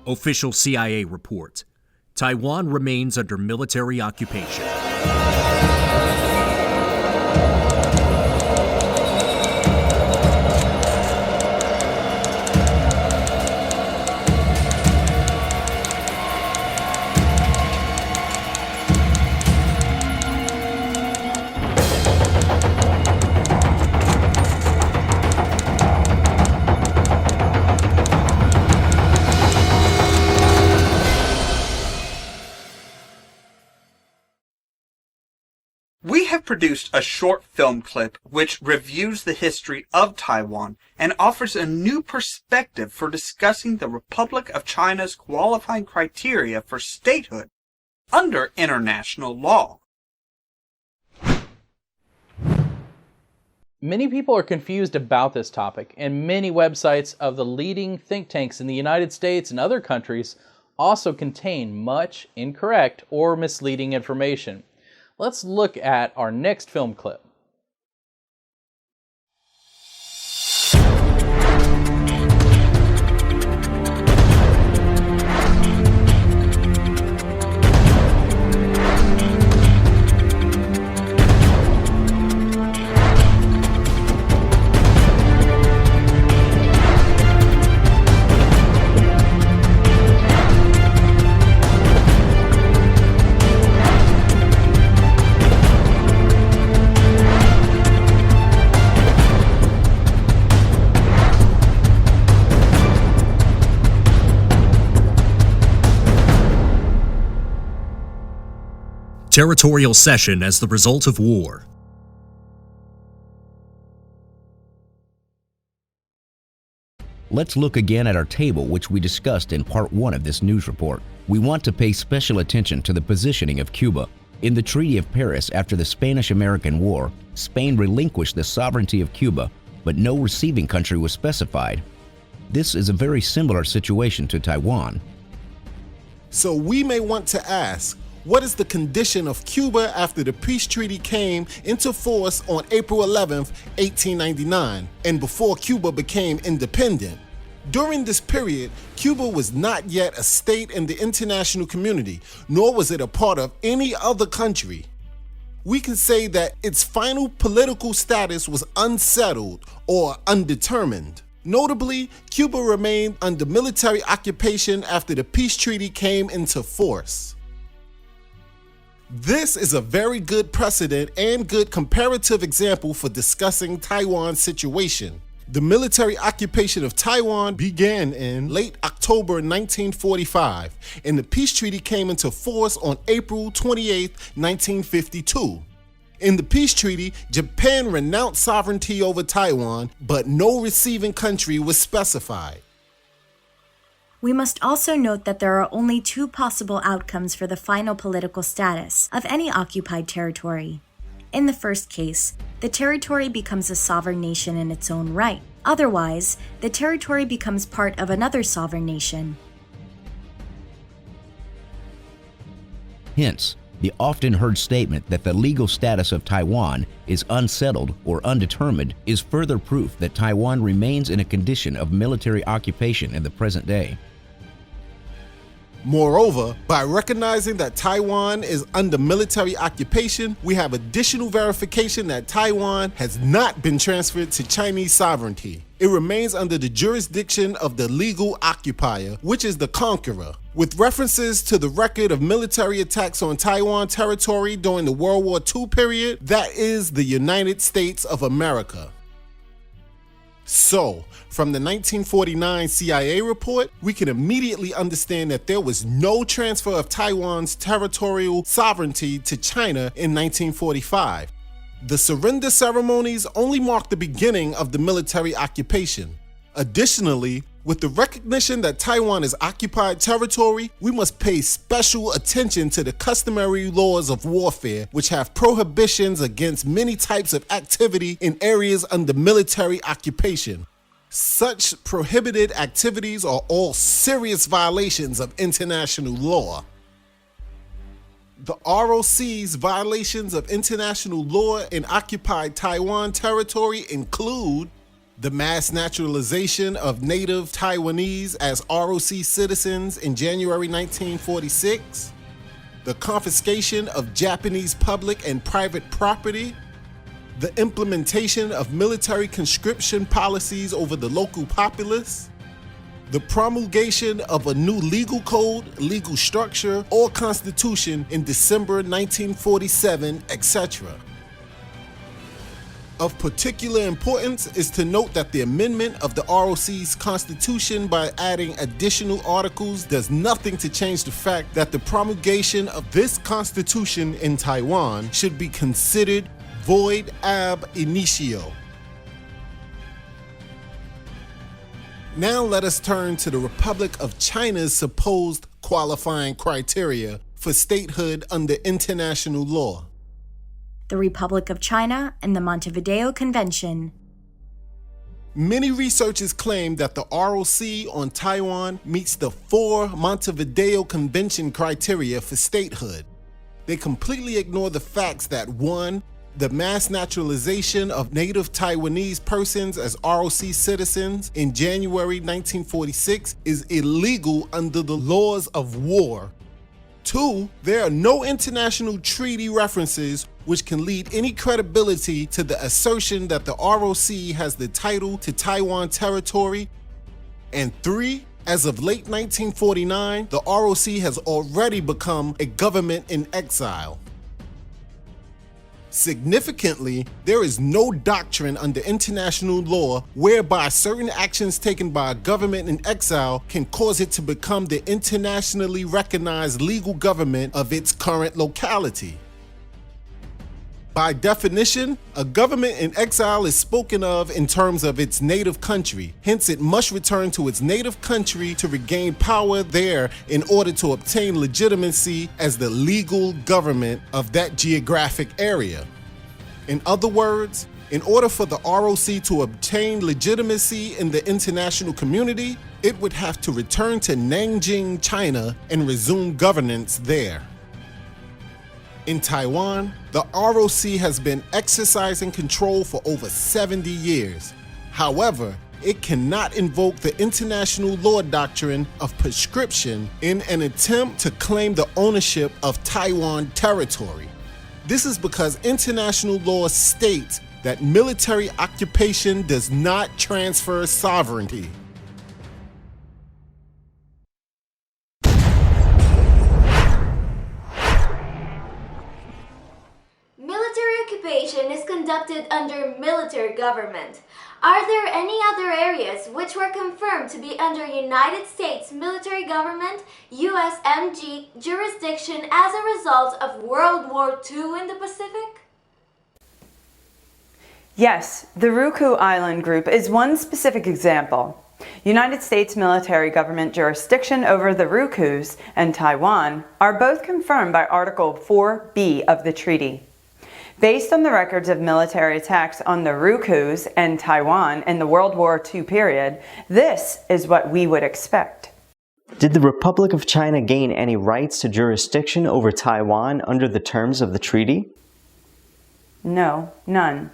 Official CIA report. Taiwan remains under military occupation. We have produced a short film clip which reviews the history of Taiwan and offers a new perspective for discussing the Republic of China's qualifying criteria for statehood under international law. Many people are confused about this topic, and many websites of the leading think tanks in the United States and other countries also contain much incorrect or misleading information. Let's look at our next film clip. Territorial cession as the result of war. Let's look again at our table, which we discussed in part 1 of this news report. We want to pay special attention to the positioning of Cuba. In the Treaty of Paris after the Spanish-American War, Spain relinquished the sovereignty of Cuba, but no receiving country was specified. This is a very similar situation to Taiwan. So we may want to ask, what is the condition of Cuba after the peace treaty came into force on April 11, 1899, and before Cuba became independent? During this period, Cuba was not yet a state in the international community, nor was it a part of any other country. We can say that its final political status was unsettled or undetermined. Notably, Cuba remained under military occupation after the peace treaty came into force. This is a very good precedent and good comparative example for discussing Taiwan's situation. The military occupation of Taiwan began in late October 1945, and the peace treaty came into force on April 28, 1952. In the peace treaty, Japan renounced sovereignty over Taiwan, but no receiving country was specified. We must also note that there are only two possible outcomes for the final political status of any occupied territory. In the first case, the territory becomes a sovereign nation in its own right. Otherwise, the territory becomes part of another sovereign nation. Hence, the often heard statement that the legal status of Taiwan is unsettled or undetermined is further proof that Taiwan remains in a condition of military occupation in the present day. Moreover, by recognizing that Taiwan is under military occupation, we have additional verification that Taiwan has not been transferred to Chinese sovereignty. It remains under the jurisdiction of the legal occupier, which is the conqueror. With references to the record of military attacks on Taiwan territory during the World War II period, that is the United States of America. So, from the 1949 CIA report, we can immediately understand that there was no transfer of Taiwan's territorial sovereignty to China in 1945. The surrender ceremonies only marked the beginning of the military occupation. Additionally, with the recognition that Taiwan is occupied territory, we must pay special attention to the customary laws of warfare, which have prohibitions against many types of activity in areas under military occupation. Such prohibited activities are all serious violations of international law. The ROC's violations of international law in occupied Taiwan territory include the mass naturalization of native Taiwanese as ROC citizens in January 1946, the confiscation of Japanese public and private property, the implementation of military conscription policies over the local populace, the promulgation of a new legal code, legal structure, or constitution in December 1947, etc. Of particular importance is to note that the amendment of the ROC's constitution by adding additional articles does nothing to change the fact that the promulgation of this constitution in Taiwan should be considered void ab initio. Now let us turn to the Republic of China's supposed qualifying criteria for statehood under international law. The Republic of China and the Montevideo Convention. Many researchers claim that the ROC on Taiwan meets the 4 Montevideo Convention criteria for statehood. They completely ignore the facts that 1. The mass naturalization of native Taiwanese persons as ROC citizens in January 1946 is illegal under the laws of war. 2. There are no international treaty references which can lead any credibility to the assertion that the ROC has the title to Taiwan territory. And 3. As of late 1949, the ROC has already become a government in exile. Significantly, there is no doctrine under international law whereby certain actions taken by a government in exile can cause it to become the internationally recognized legal government of its current locality. By definition, a government in exile is spoken of in terms of its native country. Hence, it must return to its native country to regain power there in order to obtain legitimacy as the legal government of that geographic area. In other words, in order for the ROC to obtain legitimacy in the international community, it would have to return to Nanjing, China, and resume governance there. In Taiwan, the ROC has been exercising control for over 70 years. However, it cannot invoke the international law doctrine of prescription in an attempt to claim the ownership of Taiwan territory. This is because international law states that military occupation does not transfer sovereignty. Military occupation is conducted under military government. Are there any other areas which were confirmed to be under United States military government, USMG jurisdiction as a result of World War II in the Pacific? Yes, the Ryukyu Island Group is one specific example. United States military government jurisdiction over the Ryukyus and Taiwan are both confirmed by Article 4B of the treaty. Based on the records of military attacks on the Ryukyus and Taiwan in the World War II period, this is what we would expect. Did the Republic of China gain any rights to jurisdiction over Taiwan under the terms of the treaty? No, none.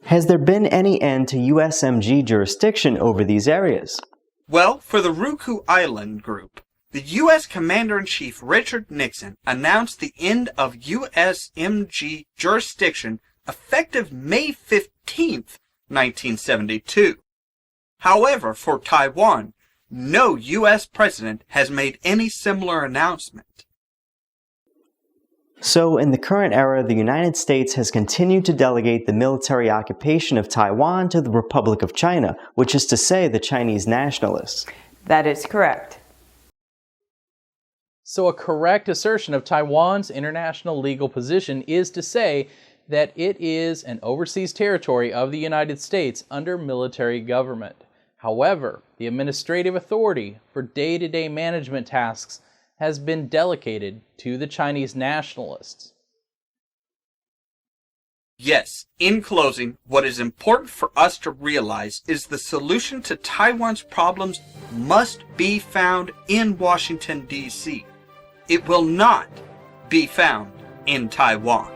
Has there been any end to USMG jurisdiction over these areas? Well, for the Ryukyu Island Group, the U.S. Commander-in-Chief Richard Nixon announced the end of USMG jurisdiction effective May 15, 1972. However, for Taiwan, no U.S. president has made any similar announcement. So, in the current era, the United States has continued to delegate the military occupation of Taiwan to the Republic of China, which is to say the Chinese nationalists. That is correct. So a correct assertion of Taiwan's international legal position is to say that it is an overseas territory of the United States under military government. However, the administrative authority for day-to-day management tasks has been delegated to the Chinese nationalists. Yes, in closing, what is important for us to realize is the solution to Taiwan's problems must be found in Washington, D.C. It will not be found in Taiwan.